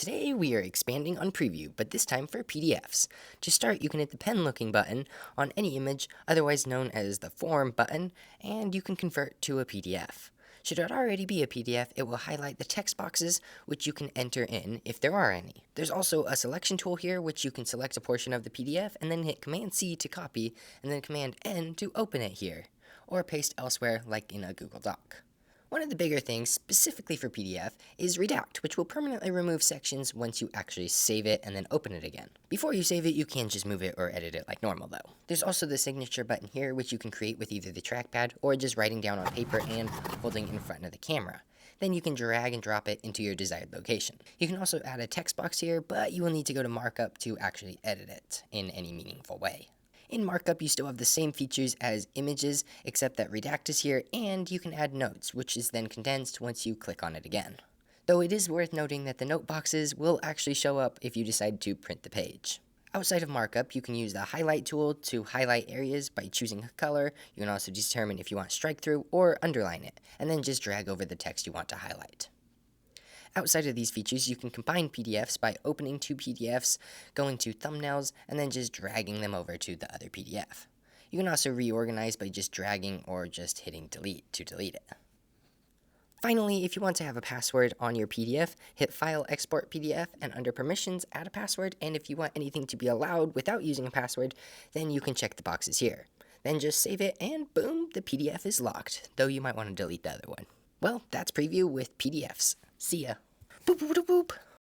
Today we are expanding on preview, but this time for PDFs. To start, you can hit the pen looking button on any image, otherwise known as the form button, and you can convert to a PDF. Should it already be a PDF, it will highlight the text boxes, which you can enter in if there are any. There's also a selection tool here, which you can select a portion of the PDF and then hit Command-C to copy, and then Command-N to open it here, or paste elsewhere like in a Google Doc. One of the bigger things, specifically for PDF, is Redact, which will permanently remove sections once you actually save it and then open it again. Before you save it, you can just move it or edit it like normal though. There's also the signature button here, which you can create with either the trackpad or just writing down on paper and holding in front of the camera. Then you can drag and drop it into your desired location. You can also add a text box here, but you will need to go to Markup to actually edit it in any meaningful way. In Markup, you still have the same features as images, except that Redact is here, and you can add notes, which is then condensed once you click on it again. Though it is worth noting that the note boxes will actually show up if you decide to print the page. Outside of Markup, you can use the highlight tool to highlight areas by choosing a color. You can also determine if you want strike through or underline it, and then just drag over the text you want to highlight. Outside of these features, you can combine PDFs by opening two PDFs, going to thumbnails, and then just dragging them over to the other PDF. You can also reorganize by just dragging or just hitting delete to delete it. Finally, if you want to have a password on your PDF, hit File, Export PDF, and under Permissions, add a password, and if you want anything to be allowed without using a password, then you can check the boxes here. Then just save it, and boom, the PDF is locked, though you might want to delete the other one. Well, that's preview with PDFs. See ya. Boop, boop, boop, boop.